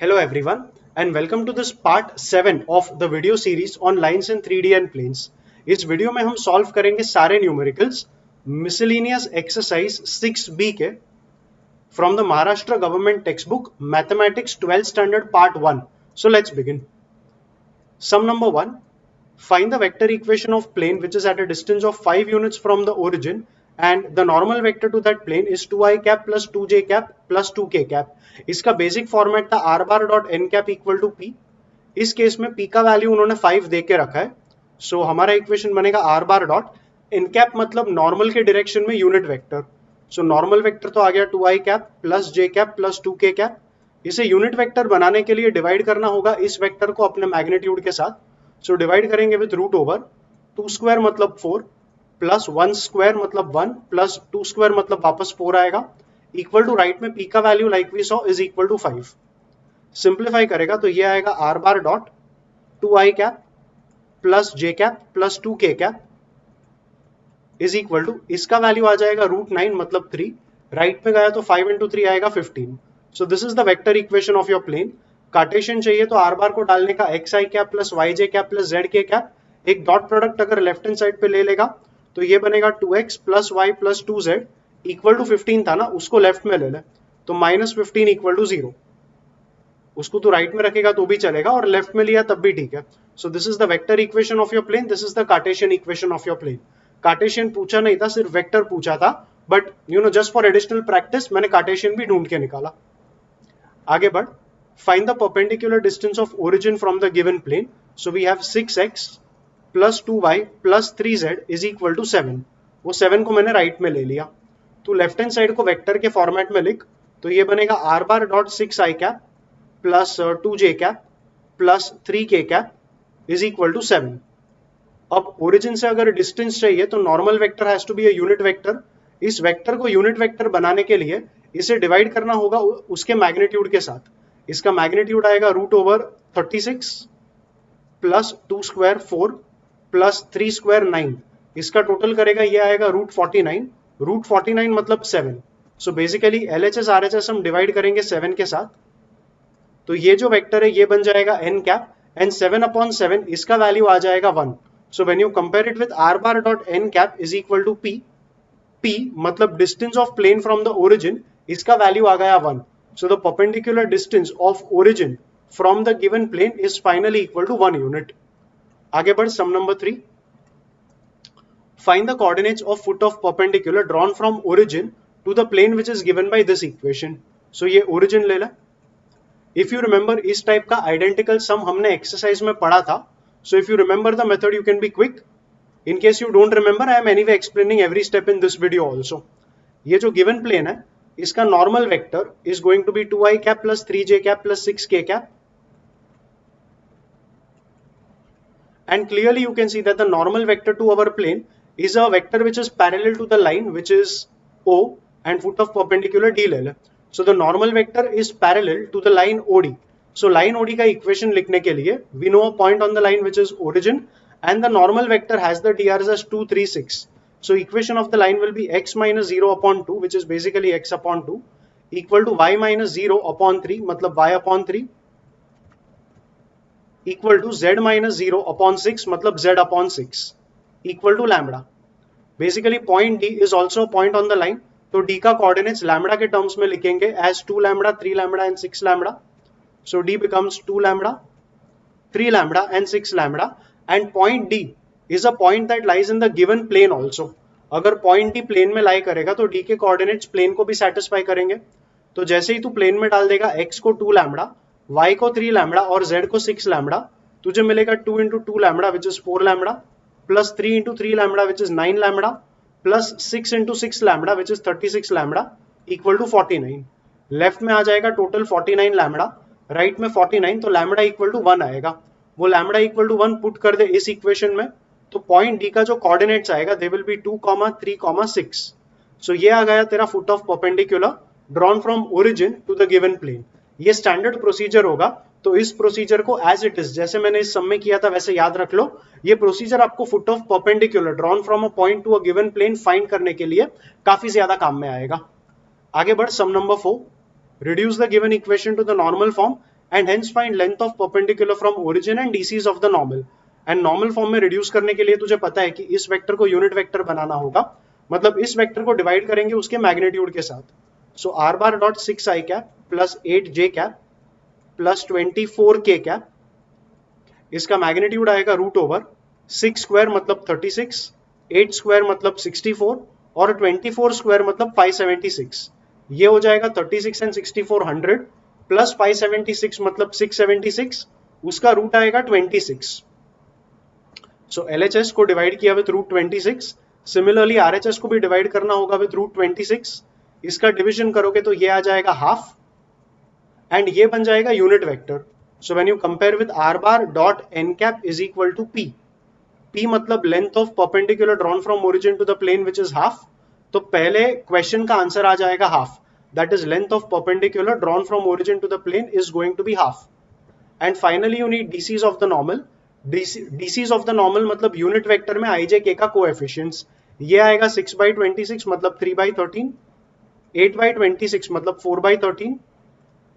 Hello everyone and welcome to this part 7 of the video series on lines in 3D and planes. इस video में हम solve करेंगे सारे numericals miscellaneous exercise 6B के from the Maharashtra government textbook Mathematics 12th standard part 1. So let's begin. Sum number 1. Find the vector equation of plane which is at a distance of 5 units from the origin and the normal vector to that plane is 2i cap plus 2j cap plus 2k cap. इसका basic format था r bar dot n cap equal to p. इस case में p का value उन्होंने 5 दे के रखा है. सो हमारा इक्वेशन बनेगा r bar dot n cap मतलब नॉर्मल के डायरेक्शन में unit vector. So normal vector तो आ गया 2i cap plus j cap plus 2k cap. इसे यूनिट वेक्टर बनाने के लिए डिवाइड करना होगा इस वेक्टर को अपने मैग्नीट्यूड के साथ. सो डिवाइड करेंगे विद रूट ओवर 2 स्क्वायर मतलब 4 प्लस 1 स्क्वायर मतलब 1 प्लस 2 स्क्वायर मतलब वापस 4 आएगा इक्वल टू राइट में p का value like we saw is equal to 5. Simplify करेगा तो ये आएगा r bar dot 2i cap plus j cap plus 2k cap is equal to इसका वैल्यू आ जाएगा रूट 9 मतलब 3. राइट में गया तो 5 इंटू 3 आएगा 15. So this is the vector equation of your plane. Cartesian चाहिए तो r बार को डालने का xi cap plus yj cap plus zk cap. एक डॉट प्रोडक्ट अगर लेफ्ट हैंड साइड पे ले लेगा तो ये बनेगा 2x plus y plus 2z equal to 15 था ना, उसको लेफ्ट में ले ले तो माइनस 15 इक्वल टू 0. उसको तो राइट में रखेगा तो भी चलेगा और लेफ्ट में लिया तब भी ठीक है. So this is the vector equation of your plane. This is the Cartesian equation of your plane. Cartesian पूछा नहीं था, सिर्फ वेक्टर पूछा था, but you know just for additional practice मैंने कार्टेशियन भी ढूंढ के निकाला. आगे बढ़. Find the perpendicular distance of origin from the given plane. So we have 6x plus 2y plus 3z is equal to 7. वो 7 को मैंने राइट में ले लिया. तो लेफ्ट हैंड साइड को वेक्टर के फॉर्मेट में लिख तो ये बनेगा r bar dot 6i cap plus 2j cap plus 3k cap is equal to 7. अब ओरिजिन से अगर डिस्टेंस चाहिए तो normal vector has to be a unit vector. इस वेक्टर को यूनिट वेक्टर बनाने के लिए इसे डिवाइड करना होगा उसके मैग्नीट्यूड के साथ. इसका मैग्नीट्यूड आएगा root over 36 plus 2 square 4 plus 3 square 9. इसका टोटल करेगा ये आएगा रूट 49. रूट 49 मतलब 7. सो बेसिकली LHS RHS हम डिवाइड करेंगे 7 के साथ. तो ये जो वेक्टर है ये बन जाएगा n कैप एंड 7 अपॉन 7 इसका वैल्यू आ जाएगा 1. So when you compare it with r bar dot n cap is equal to p. p मतलब distance of plane from the origin, इसका वैल्यू आ गया 1. So the perpendicular distance of origin from the given plane is finally equal to 1 unit. आगे बढ़. Sum number 3. Find the coordinates of foot of perpendicular drawn from origin to the plane which is given by this equation. So ये origin ले ला. If you remember इस type का identical sum हमने exercise में पढ़ा था. So if you remember the method you can be quick. In case you don't remember, I am anyway explaining every step in this video also. ये जो given plane है इसका normal vector is going to be 2i cap plus 3j cap plus 6k cap. And clearly you can see that the normal vector to our plane is a vector which is parallel to the line which is O and foot of perpendicular D ले ले. So the normal vector is parallel to the line OD. So line OD का equation लिखने के लिए we know a point on the line which is origin and the normal vector has the DRs as 2, 3, 6. So equation of the line will be x minus 0 upon 2 which is basically x upon 2 equal to y minus 0 upon 3 मतलब y upon 3 equal to z minus 0 upon 6 मतलब z upon 6 equal to lambda. Basically point D is also a point on the line. तो D का coordinates lambda के terms में लिखेंगे as 2 lambda, 3 lambda and 6 lambda. So D becomes 2 lambda, 3 lambda and 6 lambda. And point D is a point that lies in the given plane also. अगर point D plane में lie करेगा तो D के coordinates plane को भी satisfy करेंगे. तो जैसे ही तू plane में डाल देगा x को 2 lambda, y को 3 lambda और z को 6 lambda, तुझे मिलेगा 2 into 2 lambda which is 4 lambda. plus 3 into 3 lambda which is 9 lambda plus 6 into 6 lambda which is 36 lambda equal to 49. Left में आ जाएगा टोटल 49 lambda, राइट में 49 तो lambda equal to 1 आएगा. वो lambda equal to 1 पुट कर दे इस इक्वेशन में तो पॉइंट D का जो कोऑर्डिनेट्स आएगा दे विल बी 2, 3, 6. सो ये आ गया तेरा foot of perpendicular drawn from origin to the given plane. ये स्टैंडर्ड प्रोसीजर होगा. तो इस प्रोसीजर को एज इट इज जैसे मैंने इस सम में किया था वैसे याद रख लो. ये प्रोसीजर आपको foot of perpendicular drawn from a point to a given plane find करने के लिए काफी ज्यादा काम में आएगा. आगे बढ़. Sum number 4. Reduce the given equation to the normal form and hence find length of perpendicular from origin and DCs of the normal. And normal form में रिड्यूस करने के लिए तुझे पता है कि इस वेक्टर को यूनिट वेक्टर बनाना होगा, मतलब इस वेक्टर को डिवाइड करेंगे उसके मैग्नीट्यूड के साथ। सो are bar dot 6 I cap plus 8 J cap plus 24 के कैप, इसका मैग्नीट्यूड आएगा रूट ओवर 6 स्क्वायर मतलब 36, 8 स्क्वायर मतलब 64 और 24 स्क्वायर मतलब 576। ये हो जाएगा 36 एंड 64 100 प्लस 576 मतलब 676, उसका रूट आएगा 26। सो LHS को डिवाइड किया विथ रूट 26, सिमिलरली RHS को भी डिवाइड करना होगा विथ रूट 26। इसका डिवीजन करोगे तो ये आ जाएगा हाफ एंड ये बन जाएगा unit vector. So when you compare with r bar dot n cap is equal to p, p मतलब length of perpendicular drawn from origin to the plane which is half, तो पहले question का answer आ जाएगा half, that is length of perpendicular drawn from origin to the plane is going to be half. And finally you need DCs of the normal. DCs of the normal मतलब unit vector में i j k का coefficients, ये आएगा 6/26 मतलब 3/13, 8/26 मतलब 4/13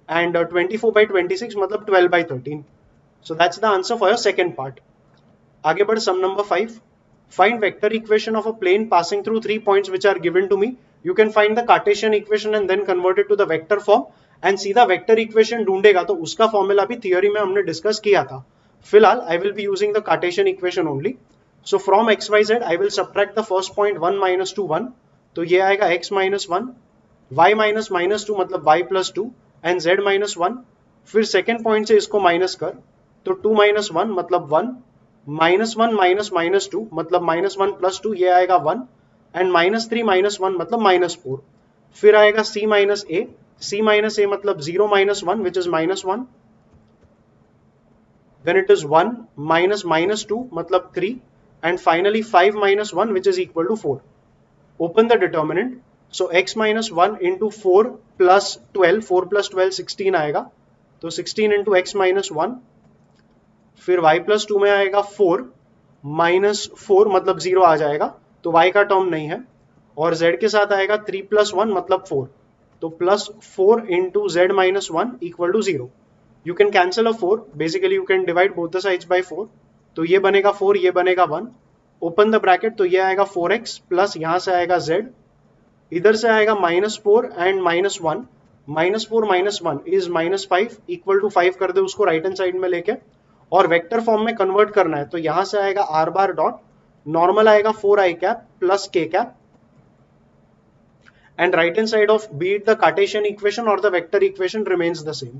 and 24/26 मतलब 12/13। So that's the answer for your second part. आगे बढ़ sum number 5. Find vector equation of a plane passing through 3 points which are given to me. You can find the Cartesian equation and then convert it to the vector form. And सीधा vector equation ढूंढेगा तो उसका formula भी theory में हमने discuss किया था। फिलहाल I will be using the Cartesian equation only. So from x y z I will subtract the first point 1 minus 2 1. तो ये आएगा x minus 1, y minus minus 2 मतलब y plus 2 and z minus 1। फिर second point से इसको minus कर तो 2 minus 1 मतलब 1, माइनस 1 माइनस माइनस 2 मतलब माइनस 1 प्लस 2, ये आएगा 1 एंड माइनस 3 माइनस 1 मतलब माइनस 4। फिर आएगा c माइनस a मतलब 0 minus 1 which is minus 1, then it is 1 minus minus 2 मतलब 3 and finally 5 minus 1 which is equal to 4। Open the determinant. So x minus 1 into 4 plus 12, 4 plus 12 16 आएगा, तो 16 into x minus 1, फिर y plus 2 में आएगा 4 minus 4 मतलब 0 आ जाएगा, तो y का टर्म नहीं है, और z के साथ आएगा 3 प्लस 1 मतलब 4, तो plus 4 into z minus 1 equal to 0। You can cancel a 4, basically you can divide both the sides by 4, तो ये बनेगा 4, ये बनेगा 1, ओपन द ब्रैकेट, तो ये आएगा 4x प्लस यहाँ से आएगा z, इधर से आएगा -4 एंड -1, -4 -1 इज -5 इक्वल टू 5 कर दे उसको राइट हैंड साइड में लेके, और वेक्टर फॉर्म में कन्वर्ट करना है, तो यहां से आएगा r बार डॉट नॉर्मल आएगा 4i cap plus k cap and right hand side of be it the Cartesian equation और the vector equation remains the same.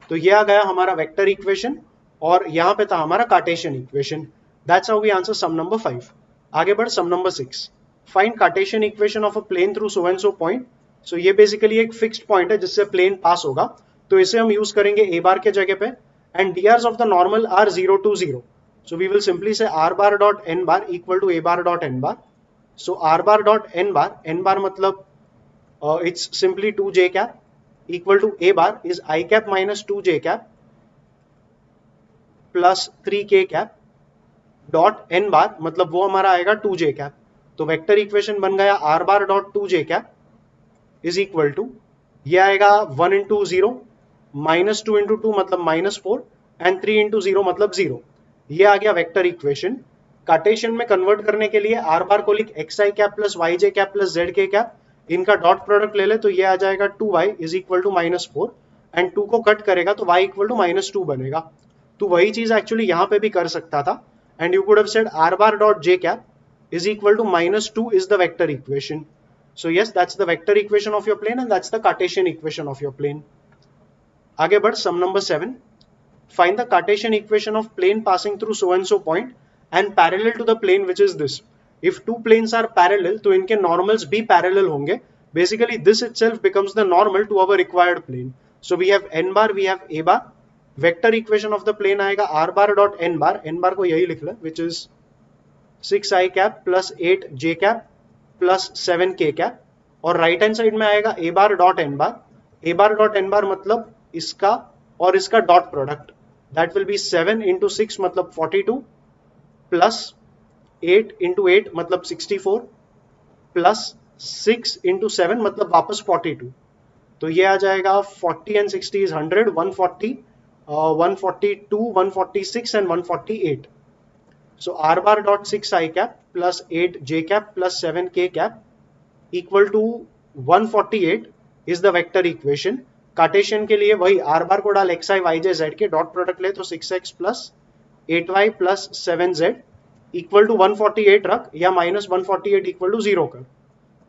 तो ये आ गया हमारा वेक्टर इक्वेशन और यहाँ पे था हमारा Cartesian equation. That's how we answer sum number 5। आगे बढ़ sum number 6। Find Cartesian equation of a plane through so and so point. So ये बेसिकली एक फिक्स्ड पॉइंट है जिससे प्लेन पास होगा, तो इसे हम यूज करेंगे ए बार के जगह पे, and drs of the normal are 0 to 0, so we will simply say r bar dot n bar equal to a bar dot n bar। so r bar dot n bar मतलब it's simply 2j cap equal to a bar is I cap minus 2j cap plus 3k cap dot n bar मतलब वो हमारा आएगा 2j cap। तो vector equation बन गया r bar dot 2j cap is equal to, ये आएगा 1 into 0 minus 2 into 2 मतलब -4 एंड 3 into 0 मतलब 0। ये आ गया वेक्टर इक्वेशन। कार्टेशियन में कन्वर्ट करने के लिए r बार को लिख xi cap plus yj cap plus zk cap, इनका डॉट प्रोडक्ट ले ले तो ये आ जाएगा 2y is equal to -4 and 2 को कट करेगा तो y इक्वल टू -2 बनेगा। तो वही चीज एक्चुअली यहाँ पे भी कर सकता था, and you could have said r bar dot j cap is equal to -2 is the vector equation। So yes, that's the vector equation of your plane and that's the Cartesian equation of your plane। आगे बढ़ sum number 7। Find the Cartesian equation of plane passing through so and so point and parallel to the plane which is this। If two planes are parallel तो इनके normals भी parallel होंगे। Basically this itself becomes the normal to our required plane। So we have n bar, we have a bar। Vector equation of the plane आएगा r bar dot n bar को यही लिख ले which is 6i cap plus 8j cap plus 7k cap, और right hand side में आएगा a bar dot n bar। a bar dot n bar मतलब इसका और इसका dot product, that will B 7 into 6 मतलब 42 प्लस 8 into 8 मतलब 64 plus 6 into 7 मतलब वापस 42। तो ये आ जाएगा 40 and 60 is 100, 140 142, 146 and 148. So r bar dot 6 I cap plus 8 j cap plus 7 k cap equal to 148 is the vector equation. Cartesian के लिए वही r bar को डाल xi yj z के डॉट प्रोडक्ट ले तो 6x plus 8y plus 7z equal to 148 रख या minus 148 equal to 0 कर.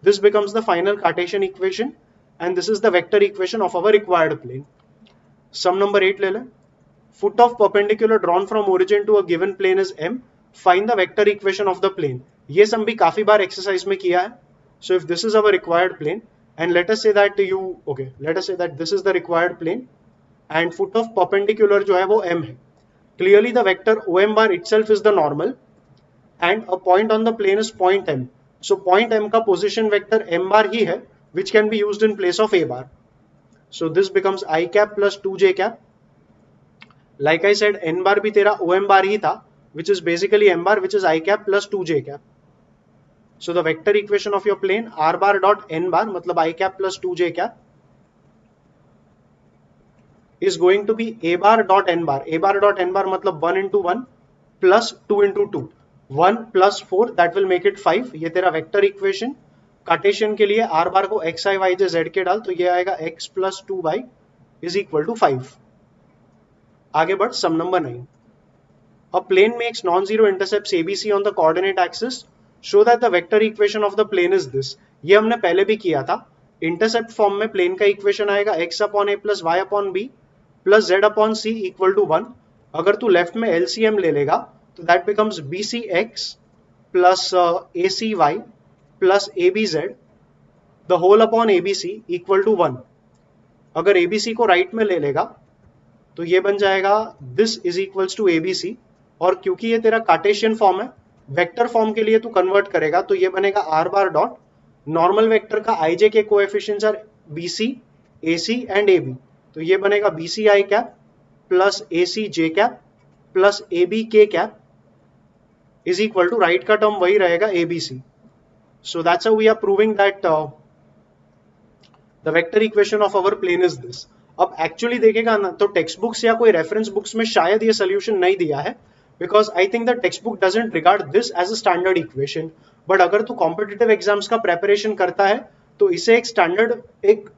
This becomes the final Cartesian equation and this is the vector equation of our required plane. Sum number 8 ले ले. Foot of perpendicular drawn from origin to a given plane is m. Find the vector equation of the plane. ये sum भी काफी बार exercise में किया है. So if this is our required plane and let us say that this is the required plane and foot of perpendicular जो है वो m है. Clearly the vector OM bar itself is the normal and a point on the plane is point m. So point m का position vector m bar ही है which can be used in place of a bar. So this becomes I cap plus 2j cap. Like I said, n bar भी तेरा OM bar ही था which is basically m bar which is I cap plus 2j cap. So the vector equation of your plane r bar dot n bar मतलब I cap plus 2j cap is going to be a bar dot n bar. A bar dot n bar मतलब 1 into 1 plus 2 into 2. 1 plus 4 that will make it 5. ये तेरा vector equation. Cartesian के लिए r bar को x i y j z के डाल तो ये आएगा x plus 2y is equal to 5. आगे बढ़ sum number 9. A plane makes non-zero intercepts ABC on the coordinate axis. Show that the vector equation of the plane is this. ये हमने पहले भी किया था. इंटरसेप्ट फॉर्म में प्लेन का इक्वेशन आएगा x upon a plus y upon b plus z upon c equal to 1. अगर तू लेफ्ट में LCM ले लेगा तो that becomes BCX plus ACY plus ABZ the whole upon ABC equal to 1. अगर ABC को राइट में ले लेगा तो ये बन जाएगा this is equals to ABC और क्योंकि ये तेरा कार्टेशियन फॉर्म है वेक्टर फॉर्म के लिए तू कन्वर्ट करेगा तो ये बनेगा r bar dot normal vector का ij के coefficients are BC, AC and AB. तो ये बनेगा BC I cap plus AC J cap plus AB K cap is equal to right का टर्म वही रहेगा ABC. So that's how we are proving that the vector equation of our plane is this. अब actually देखेगा ना तो text books या कोई reference books में शायद ये सोल्यूशन नहीं दिया है because I think the textbook doesn't regard this as a standard equation. But अगर तू कॉम्पिटिटिव एग्जाम्स का प्रेपरेशन करता है तो इसे एक स्टैंडर्ड एक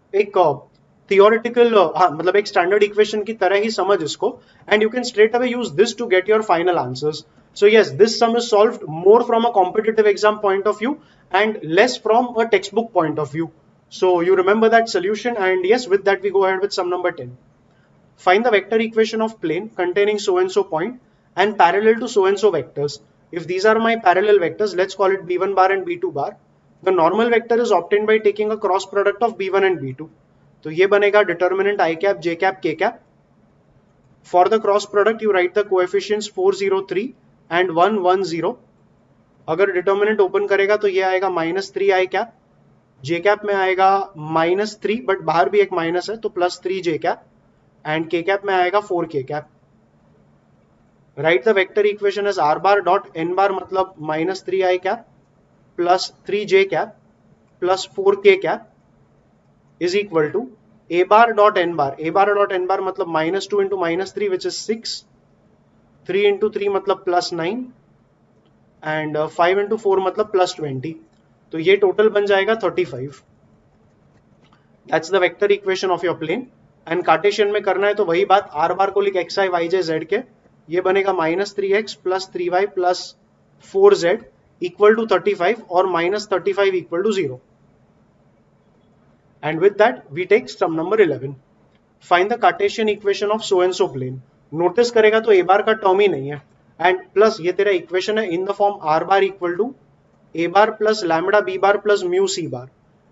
थियोरेटिकल मतलब एक स्टैंडर्ड इक्वेशन की तरह ही समझ इसको and you can straight away use this to get your final answers. So yes, this sum is solved more from a competitive exam point of view and less from a textbook point of view. So you remember that solution and yes, with that we go ahead with sum number 10. Find the vector equation of plane containing so and so point and parallel to so and so vectors. If these are my parallel vectors, let's call it b1 bar and b2 bar. The normal vector is obtained by taking a cross product of b1 and b2. तो ये बनेगा determinant I cap, j cap, k cap. For the cross product, you write the coefficients 403 and 110. अगर determinant open करेगा तो ये आएगा -3 I cap, j cap में आएगा -3 बट बाहर भी एक माइनस है तो +3 j cap and k cap में आएगा 4 k cap. Write the vector equation as r bar dot n bar मतलब -3 I cap plus 3 j cap plus 4 k cap is equal to a bar dot n bar. A bar dot n bar मतलब -2 into -3 which is 6. 3 into 3 मतलब +9 and 5 into 4 मतलब +20. तो ये total बन जाएगा 35. That's the vector equation of your plane. And Cartesian में करना है तो वही बात r bar को लिख xi yj z के ये बनेगा -3x plus 3y plus 4z equal to 35 और -35 equal to 0. And with that we take sum number 11. Find the Cartesian equation of so and so plane. Notice करेगा तो a bar का term ही नहीं है and plus ये तेरा equation है in the form r bar equal to a bar plus lambda b bar plus mu c bar.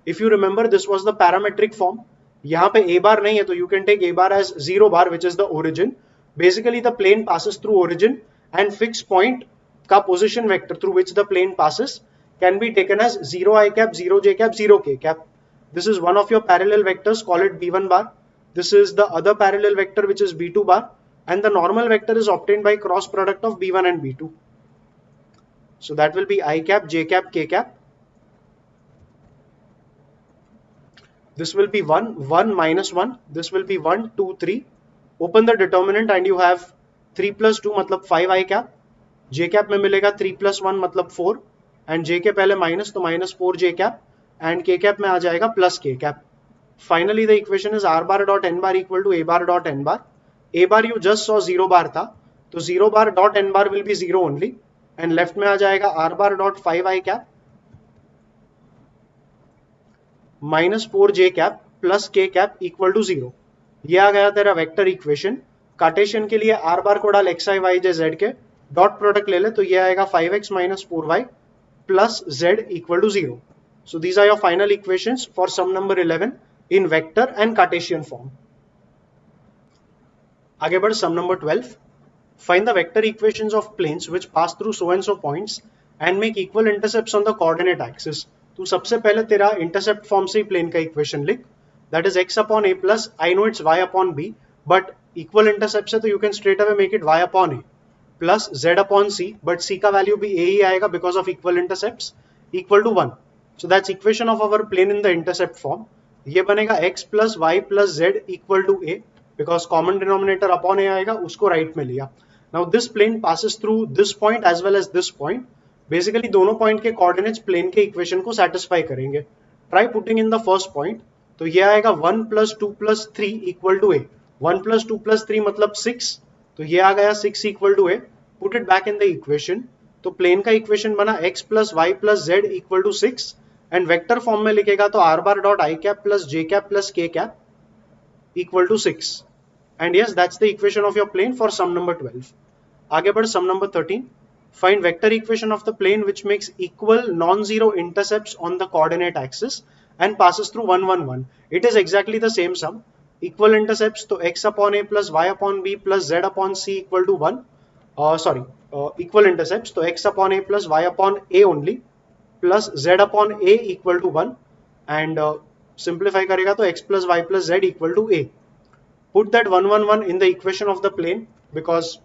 If you remember this was the parametric form. यहाँ पे a bar नहीं है तो you can take a bar as 0 bar which is the origin. Basically the plane passes through origin and fixed point का position vector through which the plane passes can be taken as 0 I cap, 0 j cap, 0 k cap. This is one of your parallel vectors, call it b1 bar. This is the other parallel vector which is b2 bar and the normal vector is obtained by cross product of b1 and b2. So that will be I cap, j cap, k cap. This will be 1, 1 minus 1. This will be 1, 2, 3. Open the determinant and you have 3 + 2 मतलब 5 आई cap, जे cap में मिलेगा 3 + 1 मतलब 4, and जे के पहले minus तो -4 जे cap, and के cap में आ जाएगा plus k cap. Finally the equation is r bar dot n bar equal to a bar dot n bar. a bar you just saw 0 bar था, तो 0 bar dot n bar will be 0 only, and left में आ जाएगा r bar dot 5 i cap -4 j cap plus k cap equal to 0. ये आ गया तेरा vector equation. Cartesian के लिए r bar को डाल xi yj z के, डॉट प्रोडक्ट ले ले तो ये आएगा 5x - 4y plus z equal to 0. So these are your final equations for sum number 11 in vector and Cartesian form. आगे बढ़ sum number 12. Find the vector equations of planes which pass through so and so points and make equal intercepts on the coordinate axis. तो सबसे पहले तेरा intercept form से ही plane का equation लिख. That is x upon a plus I know it's y upon b, but equal intercept से तो you can straight away make it y upon a plus z upon c, but c का value भी a ही आएगा because of equal intercepts equal to 1. So that's equation of our plane in the intercept form. ये बनेगा x plus y plus z equal to a, because common denominator upon a आएगा, उसको right में लिया. Now this plane passes through this point as well as this point. Basically दोनों point के coordinates plane के equation को satisfy करेंगे. Try putting in the first point. तो ये आएगा 1 plus 2 plus 3 equal to a. 1 plus 2 plus 3 मतलब 6. तो ये आ गया 6 equal to a. Put it back in the equation. तो plane का equation बना x plus y plus z equal to 6. And vector form में लिखेगा तो r bar dot I cap plus j cap plus k cap equal to 6. And yes, that's the equation of your plane for sum number 12. आगे बढ़ sum number 13. Find vector equation of the plane which makes equal non-zero intercepts on the coordinate axis and passes through 1 1 1. It is exactly the same sum. Equal intercepts तो x upon a plus y upon b plus z upon c equal to 1. Equal intercepts तो x upon a plus y upon a only plus z upon a equal to 1, and simplify करेगा तो x plus y plus z equal to a. Put that 1 1 1 in the equation of the plane because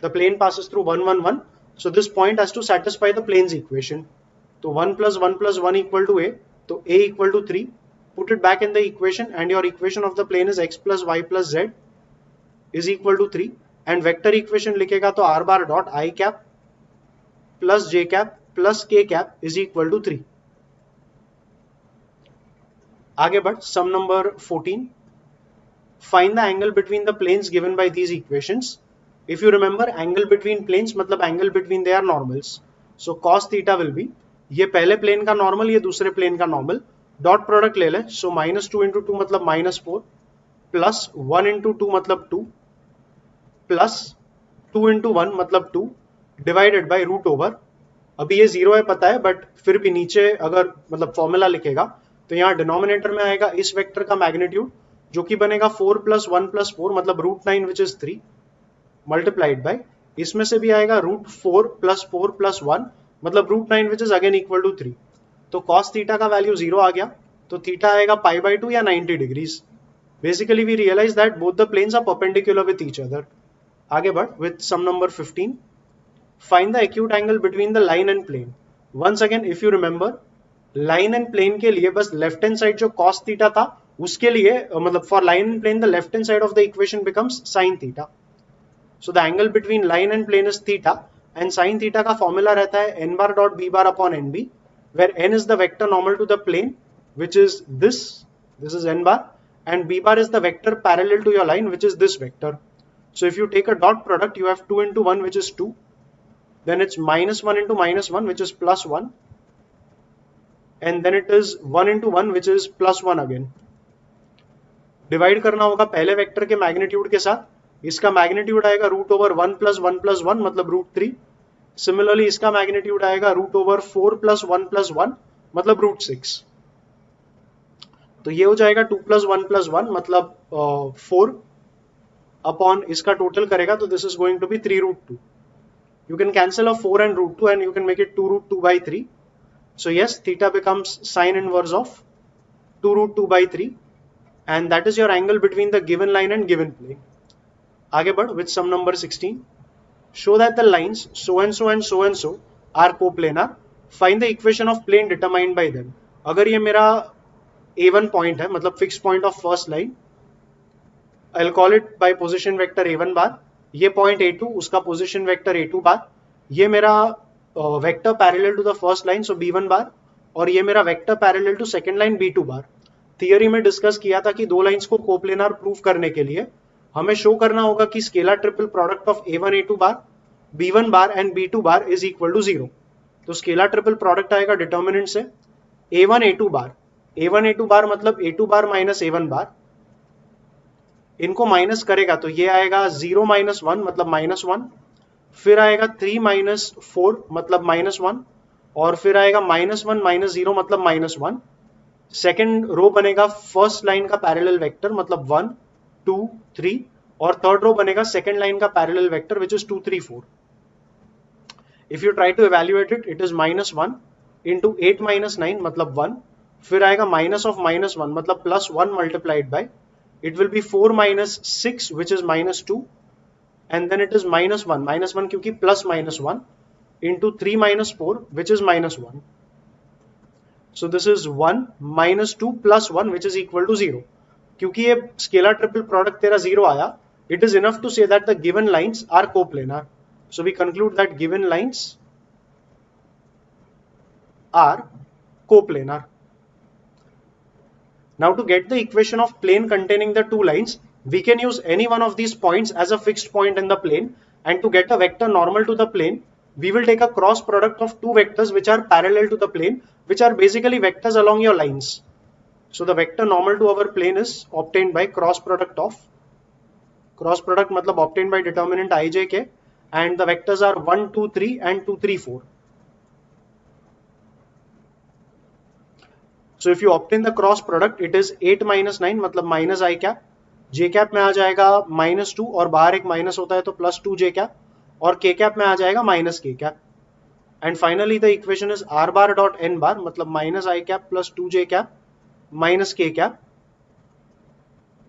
the plane passes through 1 1 1. So this point has to satisfy the plane's equation. So 1 plus 1 plus 1 equal to a. So a equal to 3. Put it back in the equation and your equation of the plane is x plus y plus z is equal to 3. And vector equation लिखेगा तो r bar dot I cap plus j cap plus k cap is equal to 3. आगे बढ़ sum number 14. Find the angle between the planes given by these equations. If you remember, angle between planes मतलब angle between their normals. So cos theta will be, ये पहले plane का normal, ये दूसरे plane का normal. Dot product ले ले. So -2 into 2 मतलब -4 plus 1 into 2 मतलब 2 plus 2 into 1 मतलब 2 divided by root over. अभी ये 0 है पता है, बट फिर भी नीचे अगर मतलब फॉर्मूला लिखेगा तो यहाँ डिनोमिनेटर में आएगा इस वेक्टर का मैग्नीट्यूड जो कि बनेगा 4 plus 1 plus 4 मतलब √9 विच इज 3 मल्टीप्लाइड बाय, इसमें से भी आएगा √4 plus 4 plus 1 मतलब √9 which is again equal to 3. तो cos थीटा का वैल्यू 0 आ गया, तो थीटा आएगा π/2 या 90 degrees. Basically we realize that both the planes are perpendicular with each other. आगे बढ़ with sum number 15. Find the acute angle between the line and plane. Once again, if you remember, line and plane के लिए बस left hand side जो cos theta था उसके लिए मतलब for line and plane the left hand side of the equation becomes sin theta. So the angle between line and plane is theta, and sin theta का formula रहता है n bar dot b bar upon nb, where n is the vector normal to the plane which is this is n bar, and b bar is the vector parallel to your line which is this vector. So if you take a dot product, you have 2 into 1 which is 2. Then it's -1 into -1 which is +1, and then it is 1 into 1 which is +1 again. Divide करना होगा पहले vector के magnitude के साथ. इसका magnitude आएगा √1 + 1 + 1 मतलब √3. Similarly इसका मैग्नीट्यूड आएगा √4 + 1 + 1 मतलब √6. तो ये हो जाएगा 2 + 1 + 1 मतलब 4 अपॉन इसका टोटल करेगा तो this is going to be 3√2. You can cancel a 4 and √2 and you can make it 2√2/3. So yes, theta becomes sine inverse of 2√2/3, and that is your angle between the given line and given plane. आगे बढ़ with sum number 16. Show that the lines so and so and so and so are coplanar. Find the equation of plane determined by them. अगर ये मेरा A1 point है मतलब fixed point of first line, I'll call it by position vector a1 bar. ये point a2 उसका position vector a2 bar. ये मेरा vector parallel to the first line so b1 bar और ये मेरा vector parallel to second line b2 bar. Theory में discuss किया था कि दो लाइंस को कोप्लेनार प्रूफ करने के लिए हमें शो करना होगा कि scalar triple product of a1 a2 bar b1 bar and b2 bar is equal to 0. तो स्केलर ट्रिपल प्रोडक्ट आएगा डिटर्मिनेंट से a1 a2 बार. a1 a2 बार मतलब a2 बार माइनस a1 बार. इनको माइनस करेगा तो ये आएगा 0 माइनस 1 मतलब माइनस 1, फिर आएगा 3 माइनस 4 मतलब माइनस 1 और फिर आएगा माइनस 1 माइनस 0 मतलब माइनस 1. सेकेंड रो बनेगा फर्स्ट लाइन का पैरेलल वेक्टर मतलब 1 2 3 और थर्ड रो बनेगा सेकेंड लाइन का parallel vector which is 2 3 4. If you try to evaluate it, it is minus 1 into 8 minus 9 मतलब 1, फिर आएगा माइनस ऑफ माइनस 1 मतलब plus 1 multiplied by, it will be 4 minus 6 which is minus 2 and then it is minus 1 क्योंकि plus minus 1 into 3 minus 4 which is minus 1. So this is 1 minus 2 plus 1 which is equal to 0. क्योंकि ये scalar triple product तेरा 0 आया, it is enough to say that the given lines are coplanar. So we conclude that given lines are coplanar. Now to get the equation of plane containing the two lines, we can use any one of these points as a fixed point in the plane, and to get a vector normal to the plane, we will take a cross product of two vectors which are parallel to the plane, which are basically vectors along your lines. So the vector normal to our plane is obtained by cross product मतलब obtained by determinant ijk, and the vectors are 1 2 3 and 2 3 4. So if you obtain the cross product, it is 8 minus 9 मतलब minus I cap, j cap में आ जाएगा minus 2 और बाहर एक minus होता है तो plus 2 j cap और k cap में आ जाएगा minus k cap. And finally the equation is r bar dot n bar मतलब minus I cap plus 2 j cap minus k cap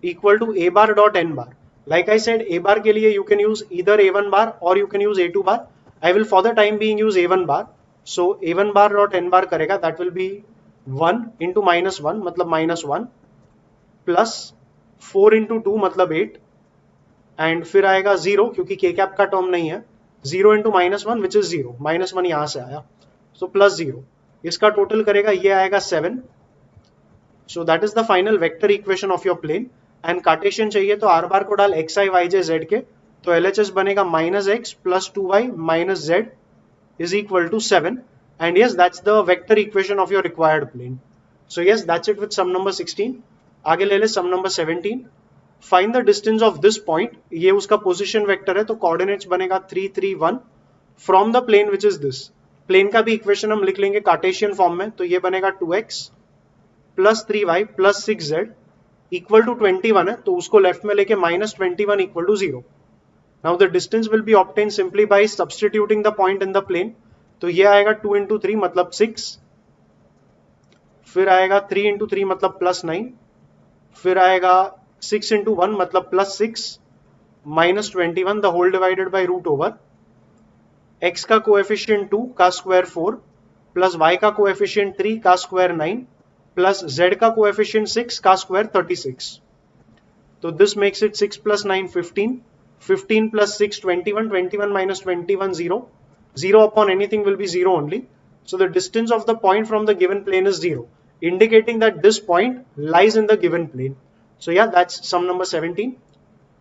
equal to a bar dot n bar. Like I said, a bar के लिए you can use either a1 bar or you can use a2 bar. I will for the time being use a1 bar. So a1 bar dot n bar करेगा, that will be 1 into minus 1 मतलब minus 1 plus 4 into 2 मतलब 8 and फिर आएगा 0 क्योंकि के cap का term नहीं है, 0 into minus 1 which is 0, minus 1 यहां से आया सो प्लस 0. इसका टोटल करेगा ये आएगा 7. So that is the final vector equation of your plane. And Cartesian चाहिए तो आर बार को डाल x i y j z के, तो एलएचएस बनेगा minus x plus 2y minus z is equal to 7. And yes, that's the vector equation of your required plane. So yes, that's it with sum number 16. आगे ले ले sum number 17. Find the distance of this point. ये उसका position vector है तो coordinates बनेगा 3 3 1 from the plane which is this. Plane का भी equation हम लिख लेंगे Cartesian form में, तो ये बनेगा 2x plus 3y plus 6z equal to 21 है, तो उसको left में लेके minus 21 equal to 0. Now the distance will be obtained simply by substituting the point in the plane. तो ये आएगा 2 इंटू 3 मतलब 6, फिर आएगा 3 इंटू 3 मतलब प्लस 9, फिर आएगा 6 इंटू 1 मतलब plus 6 minus 21 the whole divided by root over x का कोएफिशिएंट 2 का स्क्वायर 4 प्लस y का कोएफिशिएंट 3 का स्क्वायर 9 प्लस z का कोएफिशिएंट 6 का स्क्वायर 36. तो this makes it 6 plus 9 15, 15 plus 6 21, 21 minus 21 0, 0 upon anything will be 0 only. So the distance of the point from the given plane is 0, indicating that this point lies in the given plane. So yeah, that's sum number 17.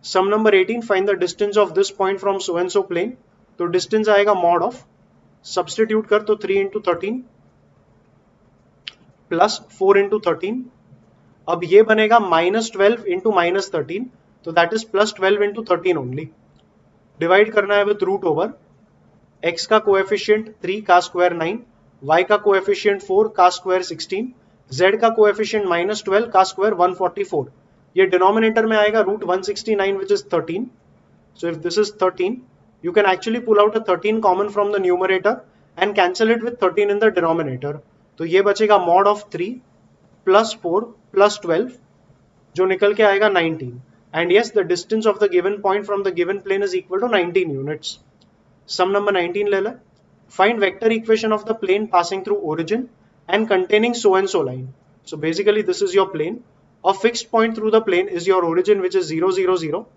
Sum number 18, find the distance of this point from so and so plane. तो distance आएगा mod of, substitute कर तो 3 into 13 plus 4 into 13. अब ये बनेगा minus 12 into minus 13, तो that is plus 12 into 13 only. Divide करना है विथ रूट ओवर x का कोएफिशिएंट 3 का स्क्वायर 9, y का कोएफिशिएंट 4 का स्क्वायर 16, z का कोएफिशिएंट माइनस 12 का स्क्वायर 144. ये डिनोमिनेटर में आएगा root 169 which is 13. So if this is 13, you can actually pull out a 13 common from the numerator and cancel it with 13 in the denominator. तो ये बचेगा mod of 3 plus 4 plus 12 जो निकल के आएगा 19. And yes, the distance of the given point from the given plane is equal to 19 units. Sum number 19 ले ले. Find vector equation of the plane passing through origin and containing so and so line. So basically this is your plane. a fixed point through the plane is your origin, which is 0 0 0,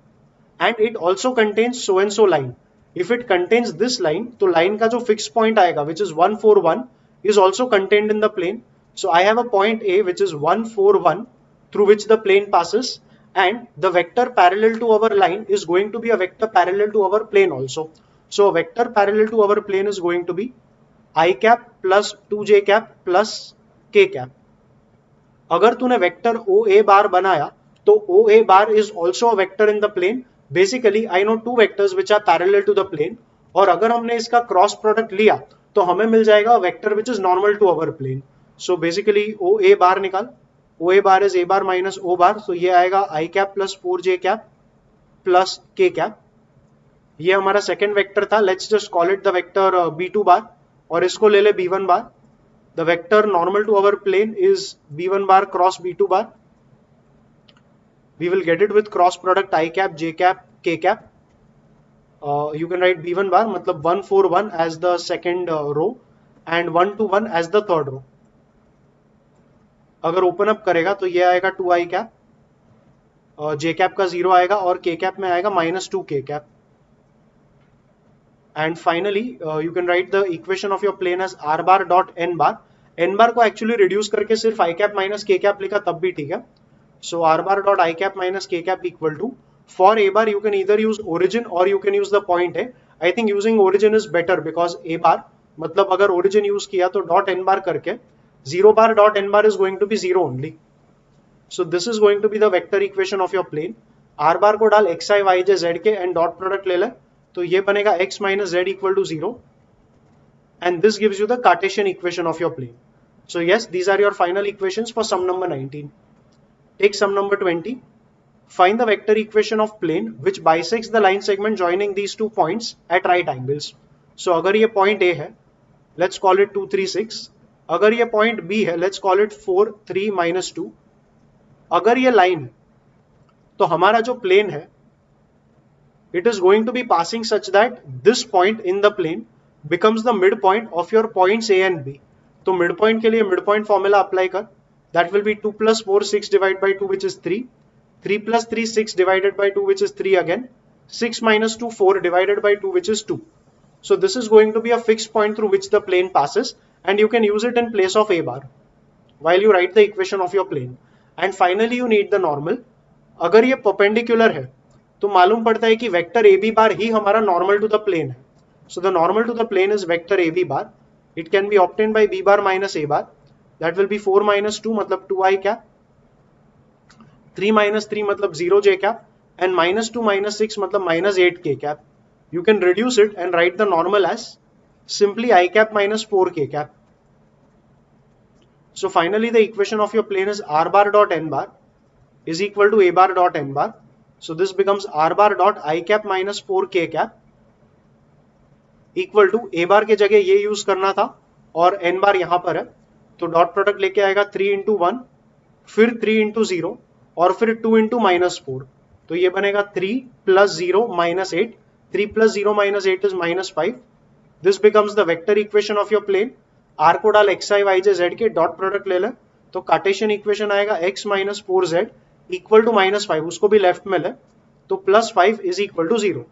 and it also contains so and so line. If it contains this line, तो line का जो fixed point आएगा, which is 1 4 1, is also contained in the plane. So I have a point A which is 1 4 1 through which the plane passes, and the vector parallel to our line is going to be a vector parallel to our plane also. So a vector parallel to our plane is going to be I cap plus 2j cap plus k cap. अगर तूने vector O A bar बनाया तो O A bar is also a vector in the plane. Basically I know two vectors which are parallel to the plane, और अगर हमने इसका cross product लिया तो हमें मिल जाएगा vector which is normal to our plane. So basically O A bar निकाल, O A bar is a bar minus O bar, so ये आएगा I cap plus 4j cap plus k cap. ये हमारा सेकेंड वेक्टर था. Let's just call it the vector b2 bar, और इसको ले ले b1 bar. The vector normal to our plane is b1 bar cross b2 bar. We will get it with cross product I cap, j cap, k cap. You can write b1 bar मतलब 1 4 1 as the second row and 1 2 1 as the third row. अगर open up करेगा तो ये आएगा 2 I cap, j cap का 0 आएगा, और k cap में आएगा -2 k cap. And finally you can write the equation of your plane as r bar dot n bar. n bar को actually reduce करके सिर्फ I cap minus k cap लिखा तब भी ठीक है. So r bar dot I cap minus k cap equal to, for a bar you can either use origin or you can use the point A. I think using origin is better because a bar मतलब अगर origin use किया तो dot n bar करके 0 bar dot n bar is going to be 0 only. So this is going to be the vector equation of your plane. r bar को डाल xi yj z के and dot product ले ले, तो ये बनेगा x minus z equal to 0, and this gives you the Cartesian equation of your plane. So yes, these are your final equations for sum number 19. Take sum number 20. Find the vector equation of plane which bisects the line segment joining these two points at right angles. So अगर ये point A है, let's call it 2 3 6. अगर ये point B है, let's call it 4 3 minus 2. अगर ये line है तो हमारा जो plane है, it is going to be passing such that this point in the plane becomes the midpoint of your points A and B. तो midpoint के लिए midpoint formula apply कर. That will be 2 plus 4 6 divided by 2 which is 3. 3 plus 3 6 divided by 2 which is 3 again. 6 minus 2 4 divided by 2 which is 2. So this is going to be a fixed point through which the plane passes, and you can use it in place of A bar while you write the equation of your plane. And finally you need the normal. अगर ये perpendicular है तो मालूम पड़ता है कि vector a b बार ही हमारा normal to the plane है. So the normal to the plane is vector a b bar. It can be obtained by b bar minus a bar. That will be 4 minus 2 मतलब 2i cap, 3 minus 3 मतलब 0j cap, and -2 minus 6 मतलब -8k cap. You can reduce it and write the normal as simply I cap minus 4k cap. So finally the equation of your plane is r bar dot n bar is equal to a bar dot n bar. So this becomes r bar dot I cap minus 4k cap equal to a bar के जगह ये use करना था और n bar यहां पर है, तो डॉट प्रोडक्ट लेके आएगा 3 into 1, फिर 3 into 0 और फिर 2 into -4. तो ये बनेगा 3 plus 0 minus 8. 3 plus 0 minus 8 is -5. This becomes the vector equation of your plane. r को डाल xi yj z के, डॉट प्रोडक्ट ले ले, तो कार्टेशियन इक्वेशन आएगा x minus 4z equal to -5. उसको भी लेफ्ट में ले, तो +5 is equal to 0.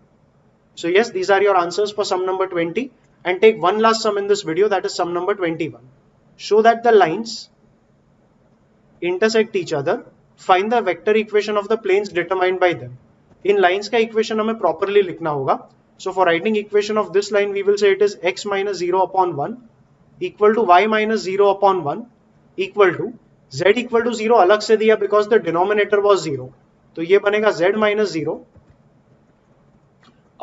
So yes, these are your answers for sum number 20. And take one last sum in this video, that is sum number 21. Show that the lines intersect each other. Find the vector equation of the planes determined by them. In lines का equation हमें properly लिखना होगा. So for writing equation of this line, we will say it is x minus 0 upon 1 equal to y minus 0 upon 1 equal to z equal to 0 अलग से दिया because the denominator was 0. तो ये बनेगा z minus 0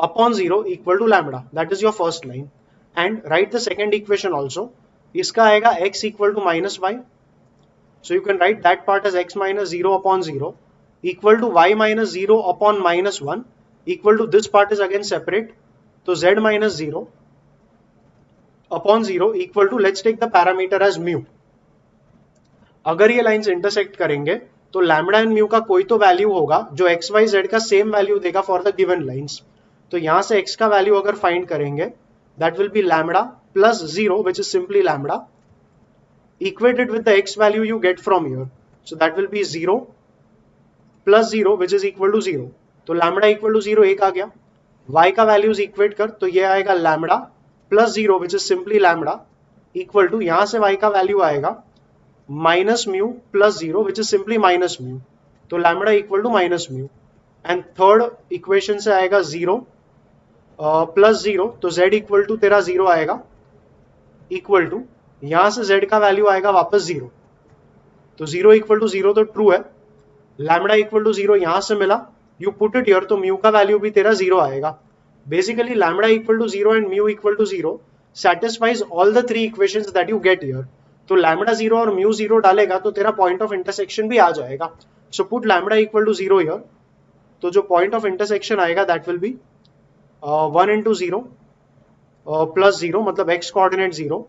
upon 0 equal to lambda. That is your first line. And write the second equation also. इसका आएगा x equal to minus y. So you can write that part as x minus 0 upon 0 equal to y minus 0 upon minus 1 equal to this part is again separate. So z minus 0 upon 0 equal to, let's take the parameter as mu. अगर ये lines intersect करेंगे तो lambda and mu का कोई तो value होगा जो x Y Z का सेम वैल्यू देगा फॉर द गिवन लाइंस. तो यहां से x का वैल्यू अगर फाइंड करेंगे, that will B lambda plus 0 which is simply lambda equated with the x value you get from here. So that will be 0 plus 0 which is equal to 0, तो lambda equal to 0 एक आ गया। y का values equate कर, तो ये आएगा lambda plus 0 which is simply lambda equal to, यहां से y का वैल्यू आएगा minus mu plus 0 which is simply minus mu, तो lambda equal to minus mu. And third equation से आएगा 0 प्लस 0, तो z इक्वल टू तेरा 0 आएगा इक्वल टू, यहां से z का वैल्यू आएगा वापस 0, तो 0 इक्वल टू 0 तो ट्रू है, लैम्बडा इक्वल टू 0 यहां से मिला, यू पुट इट हियर, तो म्यू का वैल्यू भी तेरा 0 आएगा। Basically lambda equal to 0 and mu equal to 0 satisfies all the three equations that you get here। तो लैम्बडा 0 और म्यू 0 डालेगा तो तेरा पॉइंट ऑफ इंटरसेक्शन भी आ जाएगा। So put lambda equal to 0 here, तो जो पॉइंट ऑफ इंटरसेक्शन आएगा that will be 1 into 0 plus 0 मतलब x कोऑर्डिनेट 0,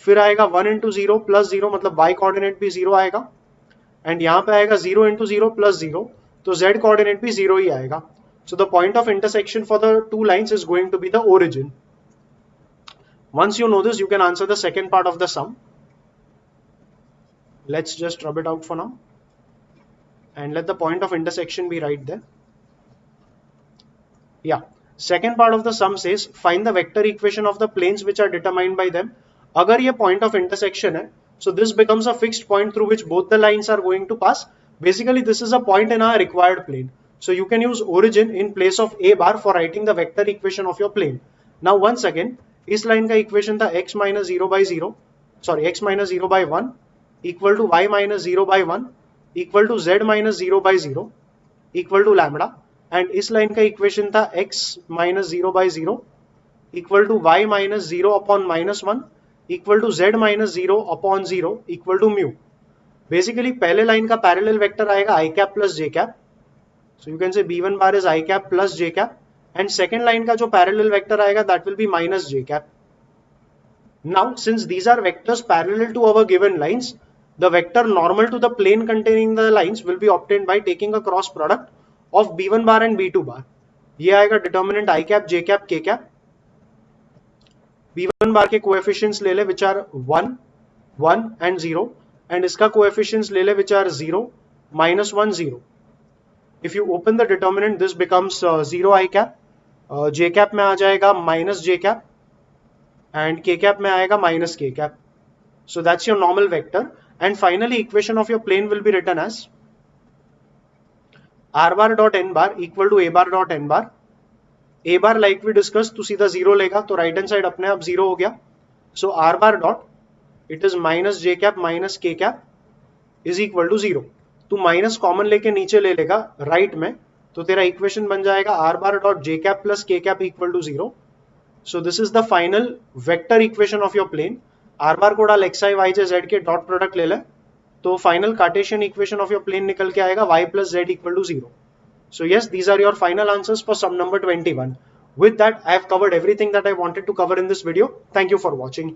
फिर आएगा 1 इंटू 0 प्लस 0 मतलब y कोऑर्डिनेट भी 0 आएगा, एंड यहाँ पे आएगा 0 इंटू 0 प्लस 0, तो z कोऑर्डिनेट भी 0 ही आएगा। So the point of intersection for the two lines is going to be the origin. Once you know this, you can answer the second part of the sum. Let's just rub it out for now and let the point of intersection be right there. Yeah, second part of the sum says find the vector equation of the planes which are determined by them. अगर ये point of intersection है, so this becomes a fixed point through which both the lines are going to pass. Basically this is a point in our required plane, so you can use origin in place of a bar for writing the vector equation of your plane. Now once again, इस line का equation था x minus 0 by 0, sorry x minus 0 by 1 equal to y minus 0 by 1 equal to z minus 0 by 0 equal to lambda, and इस line का equation था x minus 0 by 0 equal to y minus 0 upon minus 1 equal to z minus 0 upon 0 equal to mu. Basically पहले line का parallel vector आएगा i cap plus j cap, so you can say b1 bar is i cap plus j cap, and second line का जो parallel vector आएगा that will be minus j cap. Now since these are vectors parallel to our given lines, the vector normal to the plane containing the lines will be obtained by taking a cross product of b1 bar and b2 bar. ये आएगा determinant i cap, j cap, k cap. b1 bar के coefficients ले ले which are 1, 1 and 0, and इसका coefficients ले ले which are 0, minus 1, 0. If you open the determinant, this becomes 0 i cap, j cap में आ जाएगा minus j cap and k cap में आएगा minus k cap. So that's your normal vector, and finally equation of your plane will be written as r bar dot n bar equal to a bar dot n bar. a bar like we discussed तो सीधा 0 लेगा, तो right hand side अपने आप 0 हो गया. So r bar dot it is minus j cap minus k cap is equal to 0. तू minus common लेके नीचे ले लेगा राइट में, तो तेरा इक्वेशन बन जाएगा r bar dot j cap plus k cap equal to 0. So this is the final vector equation of your plane. r bar को डाल xi yj z के डॉट प्रोडक्ट ले ले, तो final Cartesian equation of your plane निकल के आएगा y plus z equal to 0. So yes, these are your final answers for sum number 21. With that, I have covered everything that I wanted to cover in this video. Thank you for watching.